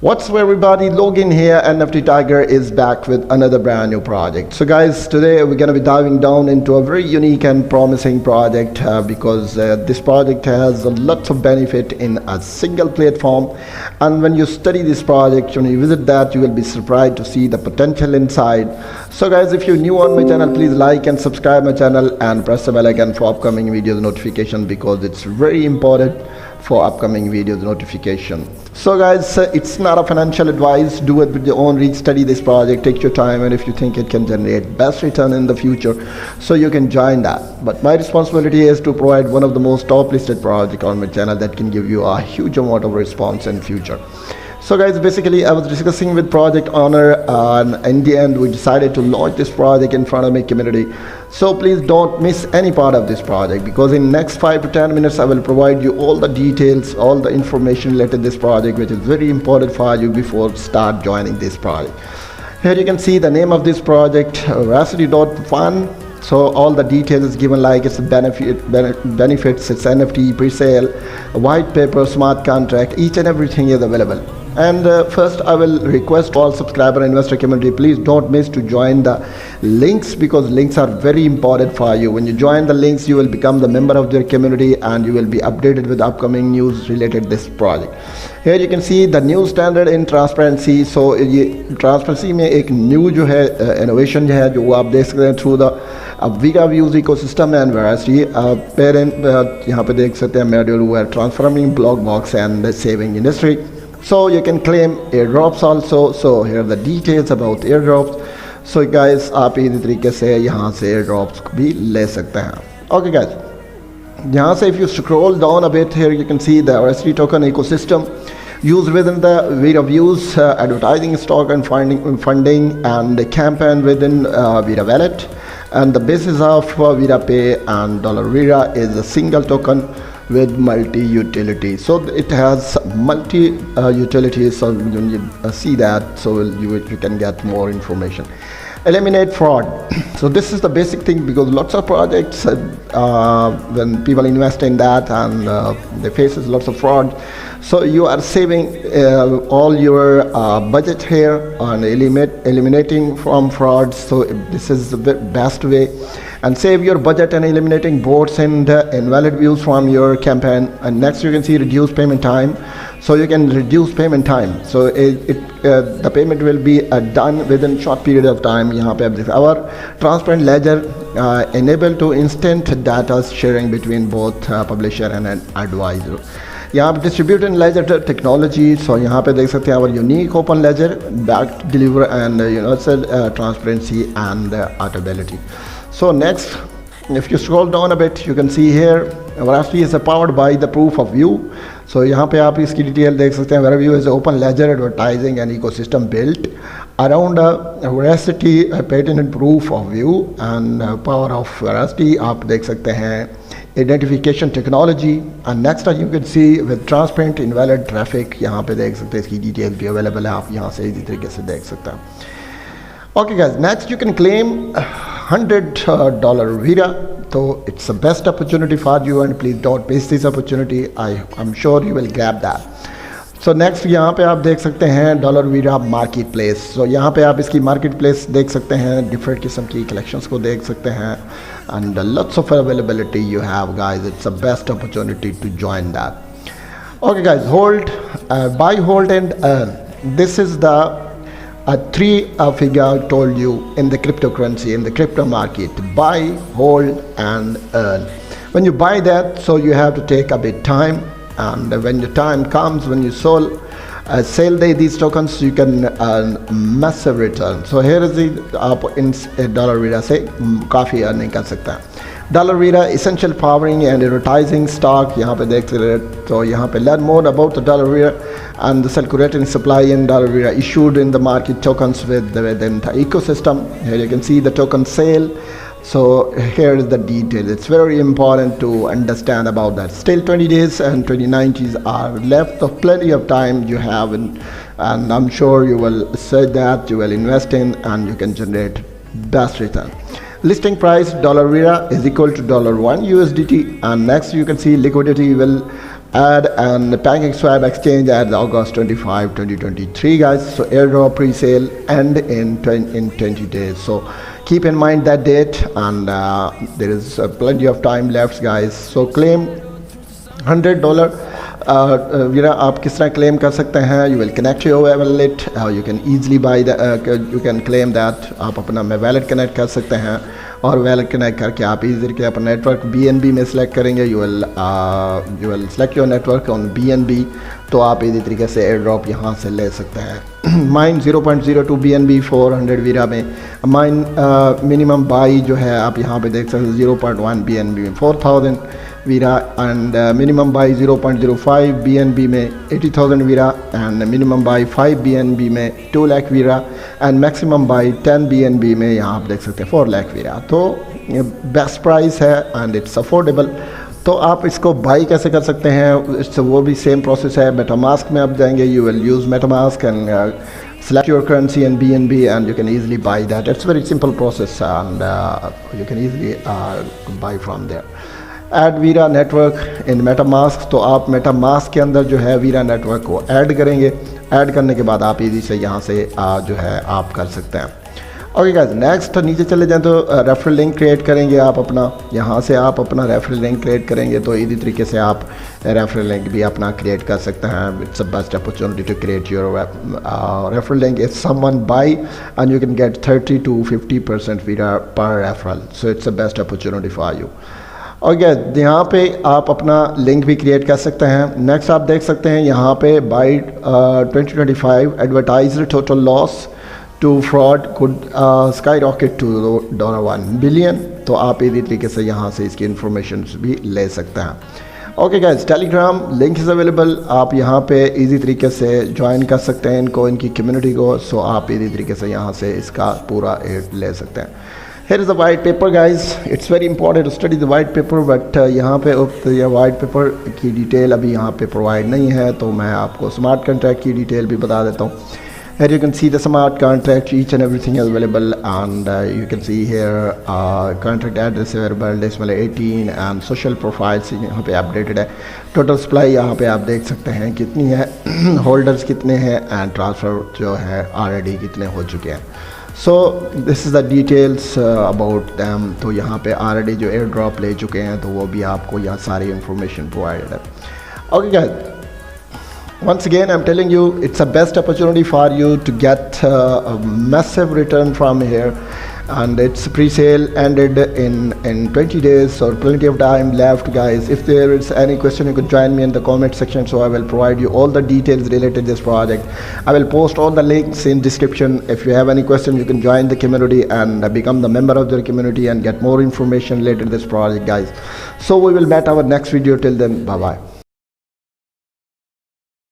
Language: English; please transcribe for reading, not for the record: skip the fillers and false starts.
What's up everybody, Logan here. NFT Tiger is back with another brand new project. So guys, today we're going to be diving down into a very unique and promising project because this project has lots of benefit in a single platform, and when you study this project, when you visit that, you will be surprised to see the potential inside. So guys, if you're new on my channel, please like and subscribe my channel and press the bell icon for upcoming videos notification, because it's very important for upcoming videos notification. So guys, it's not a financial advice. Do it with your own reach, study this project, take your time, and if you think it can generate best return in the future, so you can join that. But my responsibility is to provide one of the most top listed project on my channel that can give you a huge amount of response in future. So guys, basically I was discussing with project owner, and in the end we decided to launch this project in front of my community. So please don't miss any part of this project, because in next 5 to 10 minutes I will provide you all the details, all the information related to this project, which is very important for you before start joining this project. Here you can see the name of this project, Verasity.fun. So all the details is given, like its benefits, its NFT, pre-sale, white paper, smart contract, each and everything is available. And first I will request all subscriber and investor community, please don't miss to join the links, because links are very important for you. When you join the links, you will become the member of their community and you will be updated with upcoming news related to this project. Here you can see the new standard in transparency. So transparency में एक new जो है innovation जो है, जो आप देख सकते हैं through the VRA Views ecosystem and Verasity parent. यहाँ पे देख सकते हैं module were transforming block box and saving industry. So you can claim airdrops also. So here are the details about airdrops. So guys, आप इसी तरीके से यहाँ से airdrops भी ले सकते हैं. Okay guys, यहाँ से if you scroll down a bit, here you can see the Verasity token ecosystem used within the VRA Views, advertising, stock and funding and the campaign within VRA Wallet, and the basis of VRA Pay and $VRA is a single token with multi-utility. So it has multi-utilities, so when you see that, so you can get more information. Eliminate fraud. So this is the basic thing, because lots of projects when people invest in that and they faces lots of fraud. So you are saving all your budget here on eliminating from fraud. So this is the best way, and save your budget and eliminating bots and invalid views from your campaign. And next you can see reduce payment time. So you can reduce payment time. So the payment will be done within short period of time. यहाँ पे आप देख, our transparent ledger enable to instant data sharing between both publisher and an advisor. यहाँ पे distribute and ledger technology. So यहाँ पे देख सकते हैं our unique open ledger, backed deliver and universal transparency and auditability. So next, if you scroll down a bit, you can see here Verasity is powered by the Proof of View. So यहाँ पे आप इसकी detail देख सकते हैं. VRA is open ledger advertising and ecosystem built around Verasity patented Proof of View and power of Verasity. आप देख सकते हैं identification technology. And next you can see with transparent invalid traffic. यहाँ पे देख सकते हैं इसकी डिटेल भी अवेलेबल है, आप यहाँ से इसी तरीके से देख सकते हैं. Okay guys, next you can claim $100 VRA. So it's the best opportunity for you, and please don't miss this opportunity. I'm sure you will grab that. So next यहाँ पे आप देख सकते हैं $VRA मार्केट प्लेस. So यहाँ पे आप इसकी मार्केट प्लेस देख सकते हैं, डिफरेंट किस्म की कलेक्शंस को देख सकते हैं, and lots of availability you have guys. It's the best opportunity to join that. Okay guys, hold, buy, hold and earn. This is the three figure I told you in the cryptocurrency, in the crypto market: buy, hold and earn. When you buy that, so you have to take a bit time, and when the time comes, when you sell these tokens, you can earn massive return. So here is the आप इन $VRA से काफ़ी earning कर सकते हैं. $VRA essential powering and advertising stock. यहाँ पे देख सकते हैं. So यहाँ पे learn more about the $VRA and the circulating supply in $VRA issued in the market tokens within the ecosystem. Here you can see the token sale. So here is the detail. It's very important to understand about that. Still 20 days and 2090s are left, so plenty of time you have, and I'm sure you will say that you will invest in and you can generate best return. Listing price $VRA is equal to $1 USDT, and next you can see liquidity will add and PancakeSwap exchange at August 25 2023 guys. So airdrop pre-sale end in 20 days, so keep in mind that date, and there is plenty of time left guys. So claim $100 VRA आप किस तरह claim कर सकते हैं? You will connect your wallet, you can easily buy the you can claim that. आप अपना wallet connect कर सकते हैं और wallet connect करके आप easy करके अपना network BNB में select करेंगे. You will select your network on BNB, तो आप इसी तरीके से airdrop यहाँ से ले सकते हैं. माइन 0.02 BNB 400 VRA में माइन मिनिमम बाई जो है आप यहाँ पे देख सकते हैं 0.1 BNB में 4000 VRA and minimum by 0.05 BNB में 80,000 VRA and minimum by 5 BNB में 2 lakh VRA and maximum by 10 BNB में यहाँ आप देख सकते हैं 4 लाख VRA. तो बेस्ट प्राइस है एंड इट्स अफोर्डेबल. तो आप इसको बाई कैसे कर सकते हैं? इससे वो भी सेम प्रोसेस है. मेटामास्क में आप जाएंगे, you will use MetaMask and select your currency and BNB and you can easily buy that. It's very simple process and you can easily buy from there. Add VRA network in MetaMask. तो आप MetaMask के अंदर जो है VRA network को add करेंगे. Add करने के बाद आप इजी से यहाँ से जो है आप कर सकते हैं. ओके गाइस, नेक्स्ट नीचे चले जाएं तो रेफरल लिंक क्रिएट करेंगे आप अपना. यहाँ से आप अपना रेफरल लिंक क्रिएट करेंगे तो इसी तरीके से आप रेफरल लिंक भी अपना क्रिएट कर सकते हैं. It's a best opportunity to create your referral link. If someone buy and you can get 30 to 50% VRA पर referral, so it's a best opportunity for you. Okay, यहाँ पे आप अपना लिंक भी क्रिएट कर सकते हैं. नेक्स्ट आप देख सकते हैं यहाँ पे by 2025 advertised total loss to fraud could skyrocket to $1 billion. तो आप इसी तरीके से यहाँ से इसकी इंफॉर्मेशन भी ले सकते हैं. Okay guys, Telegram link is available. आप यहाँ पे इजी तरीके से ज्वाइन कर सकते हैं इनको, इनकी कम्युनिटी को. सो आप इसी तरीके से यहाँ से इसका पूरा एड ले सकते हैं. Here is the white paper guys. It's very important to study the white paper, but यहाँ पे white paper की डिटेल अभी यहाँ पे प्रोवाइड नहीं है, तो मैं आपको स्मार्ट कॉन्ट्रैक्ट की डिटेल भी बता देता हूँ. Here you can see the smart contract, each and everything is available, and you can see here contract address available, decimal 18 and social profiles यहाँ पे updated है. टोटल सप्लाई यहाँ पे आप देख सकते हैं कितनी है, होल्डर्स कितने हैं एंड ट्रांसफ़र जो है ऑलरेडी कितने हो चुके हैं. So this is the details about them. तो यहाँ पे ऑलरेडी जो एयर ड्रॉप ले चुके हैं तो वो भी आपको यहाँ सारी इंफॉर्मेशन प्रोवाइडेड है. Okay guys, once again I'm telling you it's a best opportunity for you to get a massive return from here, and it's pre-sale ended in 20 days, so plenty of time left guys. If there is any question you could join me in the comment section, so I will provide you all the details related to this project. I will post all the links in description. If you have any question you can join the community and become the member of the community and get more information related to this project guys. So we will meet our next video. Till then, bye bye.